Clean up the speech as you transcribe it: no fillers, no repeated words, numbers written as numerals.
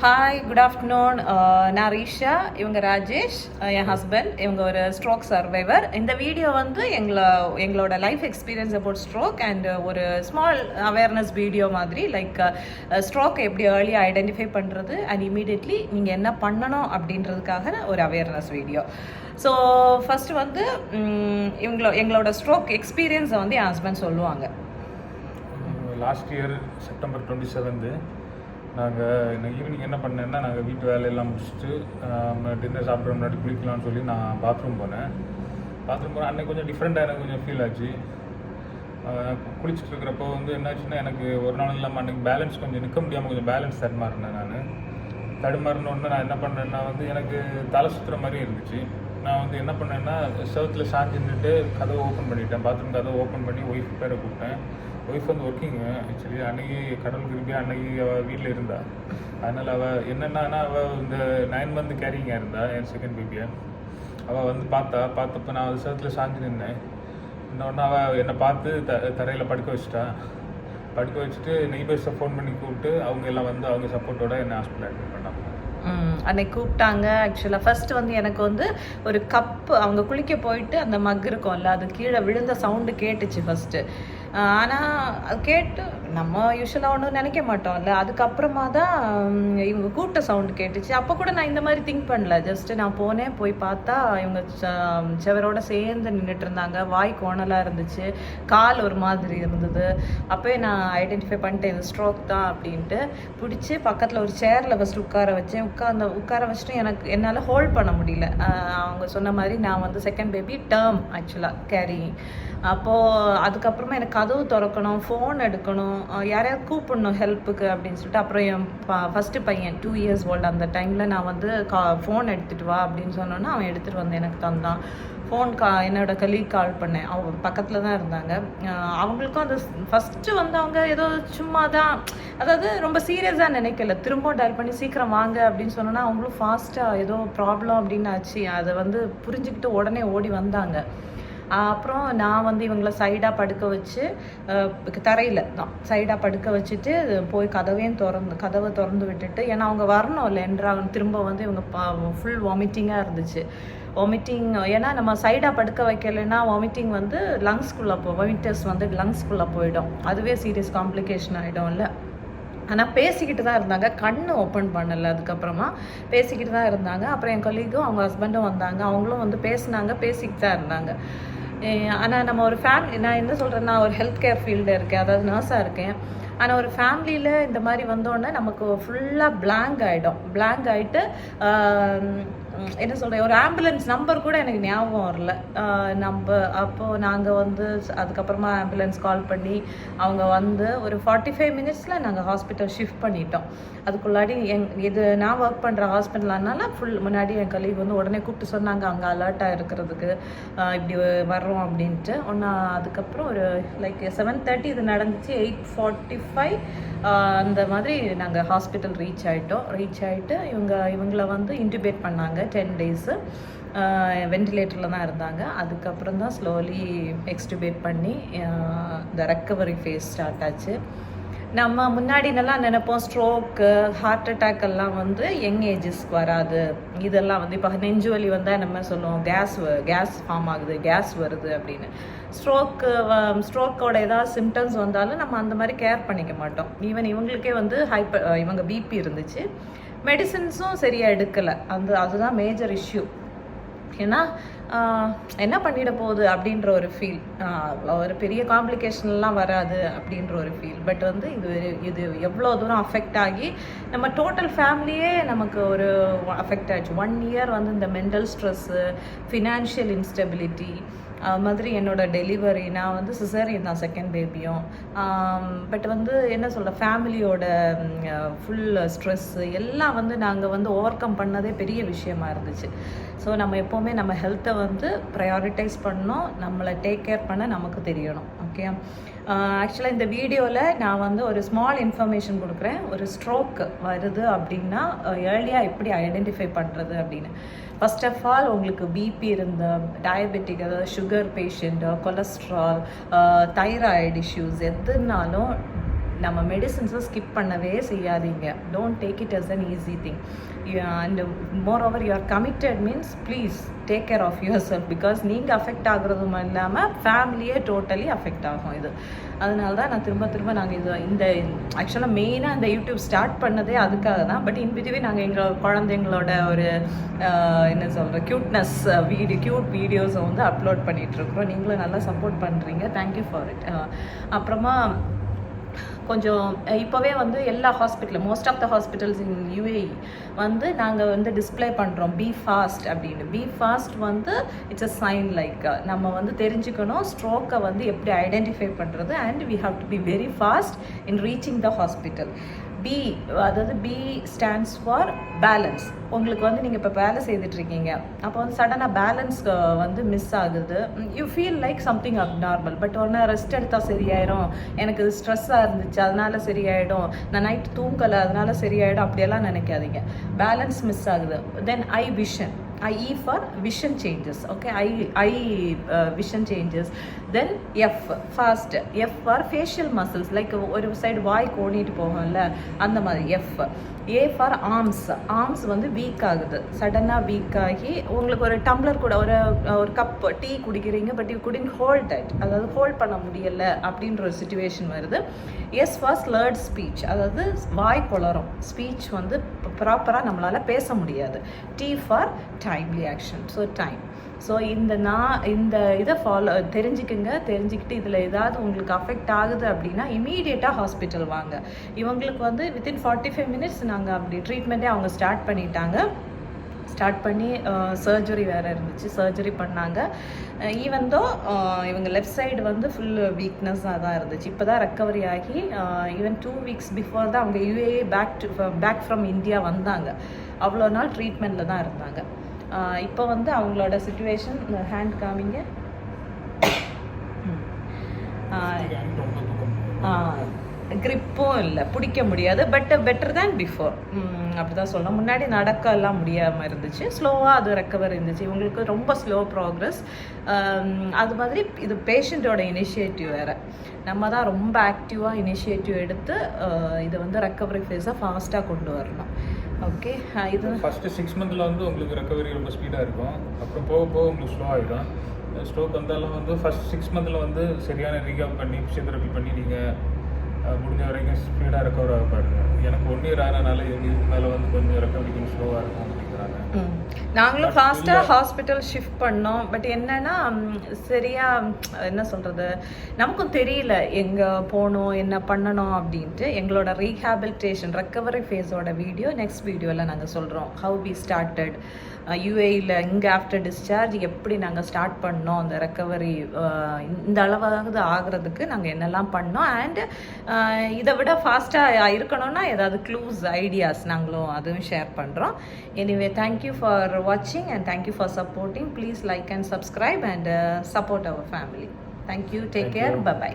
Hi, good afternoon. நான் ரீஷா, இவங்க ராஜேஷ், என் husband. இவங்க ஒரு ஸ்ட்ரோக் சர்வைவர். இந்த வீடியோ வந்து எங்களோட life experience about stroke and ஒரு ஸ்மால் அவேர்னஸ் வீடியோ மாதிரி, லைக் ஸ்ட்ரோக் எப்படி ஏர்லியாக ஐடென்டிஃபை பண்ணுறது அண்ட் இமீடியட்லி நீங்கள் என்ன பண்ணணும் அப்படின்றதுக்காக ஒரு அவேர்னஸ் வீடியோ. ஸோ ஃபஸ்ட்டு வந்து எங்களோட ஸ்ட்ரோக் எக்ஸ்பீரியன்ஸை வந்து என் ஹஸ்பண்ட் சொல்லுவாங்க. லாஸ்ட் இயர் செப்டம்பர் 27 நாங்கள் ஈவினிங் என்ன பண்ணேன்னா, நாங்கள் வீட்டு வேலையெல்லாம் முடிச்சுட்டு டின்னர் சாப்பிட்ற முன்னாடி குளிக்கலாம்னு சொல்லி நான் பாத்ரூம் போனேன். அன்றைக்கி கொஞ்சம் டிஃப்ரெண்ட்டாக எனக்கு கொஞ்சம் ஃபீல் ஆச்சு. குளிச்சுட்டு இருக்கிறப்போ வந்து என்னாச்சுன்னா, எனக்கு ஒரு நாள் இல்லாமல் அன்றைக்கி பேலன்ஸ் கொஞ்சம் நிற்க முடியாமல் கொஞ்சம் பேலன்ஸ் தடுமாறினேன். தடுமாறினோடனே நான் என்ன பண்ணேன்னா வந்து எனக்கு தலை சுற்றுற மாதிரி இருந்துச்சு. நான் வந்து என்ன பண்ணேன்னா, செவத்தில் சாஞ்சு நின்றுட்டு கதவை ஓப்பன் பண்ணிட்டேன். பாத்ரூம் கதவை ஓப்பன் பண்ணி ஒய்ஃப் பேரை கூப்பிட்டேன். ஒய்ஃப் வந்து ஒர்க்கிங்கு ஆக்சுவலி. அன்றைக்கி கடவுள் கிருபியாக அன்றைக்கி அவள் வீட்டில் இருந்தா. அதனால் அவள் என்னென்னா, அவள் இந்த 9 மந்த் கேரிங்காக இருந்தா, என் செகண்ட் பேபியை. அவள் வந்து பார்த்தப்போ நான் அது செவத்தில் சாஞ்சு நின்னேன். இன்னொன்று அவள் என்னை பார்த்து தரையில் படுக்க வச்சுட்டு நெய்பர்ஸை ஃபோன் பண்ணி கூப்பிட்டு அவங்க எல்லாம் வந்து அவங்க சப்போர்ட்டோட என்னை ஹாஸ்பிட்டல் அட்மிட் பண்ணாங்க. அன்னைக்கு கூப்பிட்டாங்க. ஆக்சுவலாக ஃபஸ்ட்டு வந்து எனக்கு வந்து ஒரு கப்பு, அவங்க குளிக்க போயிட்டு அந்த மக் இருக்கும்ல, அது கீழே விழுந்த சவுண்டு கேட்டுச்சு ஃபஸ்ட்டு. ஆனால் அது கேட்டு நம்ம யூஸ்வலாக ஒன்றும் நினைக்க மாட்டோம்ல. அதுக்கப்புறமா தான் இவங்க கூப்பிட்ட சவுண்டு கேட்டுச்சு. அப்போ கூட நான் இந்த மாதிரி திங்க் பண்ணல. ஜஸ்ட்டு நான் போய் பார்த்தா இவங்க செவரோட சேர்ந்து நின்றுட்டு இருந்தாங்க. வாய் கோணலாக இருந்துச்சு, கால் ஒரு மாதிரி இருந்தது. அப்போயே நான் ஐடென்டிஃபை பண்ணிட்டேன் இது ஸ்ட்ரோக் தான் அப்படின்ட்டு. பிடிச்சி பக்கத்தில் ஒரு சேரில் ஃபஸ்ட்டு உட்கார வச்சேன். உட்கார வச்சுட்டு என்னால் ஹோல்ட் பண்ண முடியல. அவங்க சொன்ன மாதிரி நான் வந்து செகண்ட் பேபி டேர்ம் ஆக்சுவலாக கேரிங். அப்போது அதுக்கப்புறமா எனக்கு கதவு திறக்கணும், ஃபோன் எடுக்கணும், யாரையாவது கூப்பிடணும் ஹெல்ப்புக்கு அப்படின்னு சொல்லிட்டு. அப்புறம் என் ஃபஸ்ட்டு பையன் 2 years old அந்த டைமில் நான் வந்து ஃபோன் எடுத்துகிட்டு வா அப்படின்னு சொன்னோன்னா அவன் எடுத்துகிட்டு வந்து எனக்கு தந்தான். என்னோட கலீக் கால் பண்ணேன். அவங்க பக்கத்தில் தான் இருந்தாங்க. அவங்களுக்கும் அது ஃபஸ்ட்டு வந்து அவங்க ஏதோ சும்மா தான், அதாவது ரொம்ப சீரியஸாக நினைக்கல. திரும்ப டயல் பண்ணி சீக்கிரம் வாங்க அப்படின்னு சொன்னோன்னா அவங்களும் ஃபாஸ்ட்டாக ஏதோ ப்ராப்ளம் அப்படின்னு ஆச்சு. அதை வந்து புரிஞ்சுக்கிட்டு உடனே ஓடி வந்தாங்க. அப்புறம் நான் வந்து இவங்கள சைடாக படுக்க வச்சு, தரையில் தான் சைடாக படுக்க வச்சுட்டு போய் கதவை திறந்து விட்டுட்டு, ஏன்னா அவங்க வரணும்ல என்றாங்க. திரும்ப வந்து இவங்க ஃபுல் வாமிட்டிங்காக இருந்துச்சு. வாமிட்டிங், ஏன்னா நம்ம சைடாக படுக்க வைக்கலைன்னா வாமிட்டிங் வந்து வாமிட்டர்ஸ் வந்து லங்ஸ்குள்ளே போயிடும். அதுவே சீரியஸ் காம்ப்ளிகேஷன் ஆகிடும்ல. ஆனால் பேசிக்கிட்டு தான் இருந்தாங்க, கண்ணு ஓப்பன் பண்ணலை. அதுக்கப்புறமா பேசிக்கிட்டு தான் இருந்தாங்க. அப்புறம் என் கொலீகும் அவங்க ஹஸ்பண்டும் வந்தாங்க. அவங்களும் வந்து பேசிக்கிட்டு தான் இருந்தாங்க. ஆனால் நம்ம ஒரு ஃபேமிலி, நான் என்ன சொல்கிறேன்னா, ஒரு ஹெல்த் கேர் ஃபீல்டில் இருக்கேன், அதாவது நர்ஸாக இருக்கேன். ஆனால் ஒரு ஃபேமிலியில் இந்த மாதிரி வந்தோடனே நமக்கு ஃபுல்லாக பிளாங்க் ஆகிட்டு என்ன சொல்கிறேன், ஒரு ஆம்புலன்ஸ் நம்பர் கூட எனக்கு ஞாபகம் வரல. அப்போது நாங்கள் வந்து அதுக்கப்புறமா ஆம்புலன்ஸ் கால் பண்ணி அவங்க வந்து ஒரு 45 minutesல நாங்கள் ஹாஸ்பிட்டல் ஷிஃப்ட் பண்ணிட்டோம். அதுக்குள்ளாடி இது நான் ஒர்க் பண்ணுற ஹாஸ்பிட்டல்னால முன்னாடி என் கலீக் வந்து உடனே கூப்பிட்டு சொன்னாங்க அங்கே அலர்ட்டாக இருக்கிறதுக்கு, இப்படி வர்றோம் அப்படின்ட்டு. அதுக்கப்புறம் ஒரு லைக் 7:30 இது நடந்துச்சு. 8:45 அந்த மாதிரி நாங்கள் ஹாஸ்பிட்டல் ரீச் ஆகிட்டு இவங்கள வந்து இன்டிபேட் பண்ணாங்க 10 days. வென்டிலேட்டரில் தான் இருந்தாங்க. அதுக்கப்புறம் தான் ஸ்லோலி எக்ஸ்டிபேட் பண்ணி இந்த ரெக்கவரி ஃபேஸ் ஸ்டார்ட் ஆச்சு. நம்ம முன்னாடி நல்லா நினைப்போம் ஸ்ட்ரோக்கு, ஹார்ட் அட்டாக் எல்லாம் வந்து யங் ஏஜஸ்க்கு வராது. இதெல்லாம் வந்து இப்போ நெஞ்சு வலி வந்தால் நம்ம சொல்லுவோம் கேஸ் ஃபார்ம் ஆகுது, கேஸ் வருது அப்படின்னு. ஸ்ட்ரோக்கோட ஏதாவது சிம்டம்ஸ் வந்தாலும் நம்ம அந்த மாதிரி கேர் பண்ணிக்க மாட்டோம். ஈவன் இவங்களுக்கே வந்து இவங்க பிபி இருந்துச்சு, மெடிசின்ஸும் சரியாக எடுக்கலை. அதுதான் மேஜர் இஷ்யூ. ஏன்னா என்ன பண்ணிட போகுது அப்படின்ற ஒரு ஃபீல், ஒரு பெரிய காம்ப்ளிகேஷன்லாம் வராது அப்படின்ற ஒரு ஃபீல். பட் வந்து இது எவ்வளோ தூரம் அஃபெக்ட் ஆகி நம்ம டோட்டல் ஃபேமிலியே நமக்கு ஒரு அஃபெக்ட் ஆகிடுச்சு. 1 year வந்து இந்த மென்டல் ஸ்ட்ரெஸ்ஸு, ஃபினான்ஷியல் இன்ஸ்டெபிலிட்டி மாதிரி. என்னோட டெலிவரி, நான் வந்து சிசேரியன் தான் செகண்ட் பேபியும். பட் வந்து என்ன சொல்ல, ஃபேமிலியோட ஃபுல் ஸ்ட்ரெஸ்ஸு எல்லாம் வந்து நாங்கள் வந்து ஓவர் கம் பண்ணதே பெரிய விஷயமா இருந்துச்சு. ஸோ நம்ம எப்போவுமே நம்ம ஹெல்த்தை வந்து ப்ரையாரிட்டைஸ் பண்ணணும், நம்மளை டேக் கேர் பண்ண நமக்கு தெரியணும். ஓகே, ஆக்சுவலாக இந்த வீடியோவில் நான் வந்து ஒரு ஸ்மால் இன்ஃபர்மேஷன் கொடுக்குறேன். ஒரு ஸ்ட்ரோக் வருது அப்படின்னா ஏர்லியாக எப்படி ஐடென்டிஃபை பண்ணுறது அப்படின்னு. ஃபர்ஸ்ட் ஆஃப் ஆல், உங்களுக்கு பிபி இருந்த, டயபெட்டிக், அதாவது sugar patient, cholesterol, thyroid issues எதுனாலும் நம்ம மெடிசின்ஸை ஸ்கிப் பண்ணவே செய்யாதீங்க. Don't take it as an easy thing. And moreover you are committed means please take care of yourself. Because நீங்கள் affect ஆகுறதும் இல்லாமல் ஃபேமிலியே டோட்டலி அஃபெக்ட் ஆகும் இது. அதனால தான் நான் திரும்ப நாங்கள் இந்த ஆக்சுவலாக மெயினாக இந்த யூடியூப் ஸ்டார்ட் பண்ணதே அதுக்காக தான். பட் இன் பிட்வீன் நாங்கள் எங்களோட குழந்தைங்களோட ஒரு என்ன சொல்கிற க்யூட் வீடியோஸை வந்து அப்லோட் பண்ணிகிட்ருக்குறோம். நீங்களும் நல்லா சப்போர்ட் பண்ணுறீங்க. Thank you for it. அப்புறமா கொஞ்சம் இப்போவே வந்து எல்லா ஹாஸ்பிட்டலும் most of the hospitals in UAE வந்து நாங்கள் வந்து டிஸ்பிளே பண்ணுறோம் பி ஃபாஸ்ட் அப்படின்னு. பி ஃபாஸ்ட் வந்து இட்ஸ் அ சைன் லைக் நம்ம வந்து தெரிஞ்சுக்கணும் ஸ்ட்ரோக்கை வந்து எப்படி ஐடென்டிஃபை பண்ணுறது. And we have to be very fast in reaching the hospital. B அதாவது பி ஸ்டாண்ட்ஸ் ஃபார் பேலன்ஸ். உங்களுக்கு வந்து நீங்கள் இப்போ வேலை செய்துட்ருக்கீங்க, அப்போ வந்து சடனாக பேலன்ஸ் வந்து மிஸ் ஆகுது. You feel like something abnormal. But ஒன்று ரெஸ்ட் எடுத்தால் சரியாயிடும், எனக்கு ஸ்ட்ரெஸ்ஸாக இருந்துச்சு அதனால சரியாயிடும், நான் நைட் தூங்கலை அதனால சரியாயிடும், அப்படியெல்லாம் நினைக்காதீங்க. பேலன்ஸ் மிஸ் ஆகுது. தென் ஐ vision. E for vision changes. Okay, eye vision changes. Then F fast. F for facial muscles, like ஒரு சைடு வாய் கோணிட்டு போகும்ல அந்த மாதிரி F. A for arms வந்து வீக் ஆகுது. சடனாக வீக் ஆகி உங்களுக்கு ஒரு டம்ளர் கூட ஒரு கப் டீ குடிக்கிறீங்க, but you couldn't hold it, அதாவது ஹோல்ட் பண்ண முடியலை அப்படின்ற ஒரு சுச்சுவேஷன் வருது. எஸ் ஃபார் ஸ்லர்ட் ஸ்பீச், அதாவது வாய் குளறும், ஸ்பீச் வந்து ப்ராப்பராக நம்மளால் பேச முடியாது. T for timely action. So time. So இந்த இதை தெரிஞ்சுக்கிட்டு இதில் ஏதாவது உங்களுக்கு அஃபெக்ட் ஆகுது அப்படின்னா இமீடியட்டாக ஹாஸ்பிட்டல் வாங்க. இவங்களுக்கு வந்து வித்தின் 45 மினிட்ஸ் நாங்கள் அப்படி ட்ரீட்மெண்ட்டே அவங்க ஸ்டார்ட் பண்ணி சர்ஜரி வேறு இருந்துச்சு, சர்ஜரி பண்ணாங்க. ஈவன் தோ இவங்க லெஃப்ட் சைடு வந்து ஃபுல் வீக்னஸாக தான் இருந்துச்சு. இப்போ தான் ரெக்கவரி ஆகி ஈவன் 2 வீக்ஸ் பிஃபோர் தான் அவங்க UAE பேக் ஃப்ரம் இந்தியா வந்தாங்க. அவ்வளோ நாள் ட்ரீட்மெண்ட்டில் தான் இருந்தாங்க. இப்போ வந்து அவங்களோட சுச்சுவேஷன் ஹேண்ட் காமிங்க. கிரிப்பும் இல்லை, பிடிக்க முடியாது, பட் பெட்டர் தேன் பிஃபோர் அப்படி தான் சொல்லணும். முன்னாடி நடக்கலாம் முடியாமல் இருந்துச்சு, ஸ்லோவாக அது ரெக்கவர் இருந்துச்சு. இவங்களுக்கு ரொம்ப ஸ்லோ ப்ராக்ரஸ். அது மாதிரி இது பேஷண்ட்டோட இனிஷியேட்டிவ் வேறு. நம்ம தான் ரொம்ப ஆக்டிவாக இனிஷியேட்டிவ் எடுத்து இதை வந்து ரெக்கவரி ஃபேஸை ஃபாஸ்ட்டாக கொண்டு வரணும். ஓகே, இது ஃபஸ்ட்டு 6 மந்த்தில் வந்து உங்களுக்கு ரெக்கவரி ரொம்ப ஸ்பீடாக இருக்கும். அப்புறம் போக உங்களுக்கு ஸ்லோ ஆகிடும். ஸ்ட்ரோக் வந்தாலும் வந்து ஃபஸ்ட் 6 மந்தில் வந்து சரியான ரீகவர் பண்ணி ஃபிசியோதெரபி பண்ணி நீங்கள் முடிஞ்ச வரைக்கும் ஸ்பீடாக ரெக்கவர் ஆக பாருங்க. எனக்கு 1 இயர் ஆனனால இதுக்கு மேலே வந்து கொஞ்சம் ரெக்கவரி கொஞ்சம் ஸ்லோவாக இருக்கும் அப்படிங்கிறாங்க. நாங்களும் ஃபாஸ்ட்டாக ஹாஸ்பிட்டல் ஷிஃப்ட் பண்ணோம். பட் என்னென்னா சரியாக என்ன சொல்கிறது, நமக்கும் தெரியல எங்கே போகணும் என்ன பண்ணணும் அப்படின்ட்டு. எங்களோட ரீஹாபிலிட்டேஷன் ரெக்கவரி ஃபேஸோட வீடியோ நெக்ஸ்ட் வீடியோவில் நாங்கள் சொல்கிறோம். ஹவு வி ஸ்டார்டட் UAEல இங்கே ஆஃப்டர் டிஸ்சார்ஜ் எப்படி நாங்கள் ஸ்டார்ட் பண்ணோம், அந்த ரெக்கவரி இந்த அளவாவது ஆகிறதுக்கு நாங்கள் என்னெல்லாம் பண்ணோம். அண்ட் இதை விட ஃபாஸ்ட்டாக இருக்கணும்னா ஏதாவது க்ளூஸ் ஐடியாஸ் நாங்களும் அதுவும் ஷேர் பண்ணுறோம். எனிவே, தேங்க்யூ ஃபார் வாட்சிங் and thank you for supporting. Please like and subscribe and support our family. Thank you. Take care. By.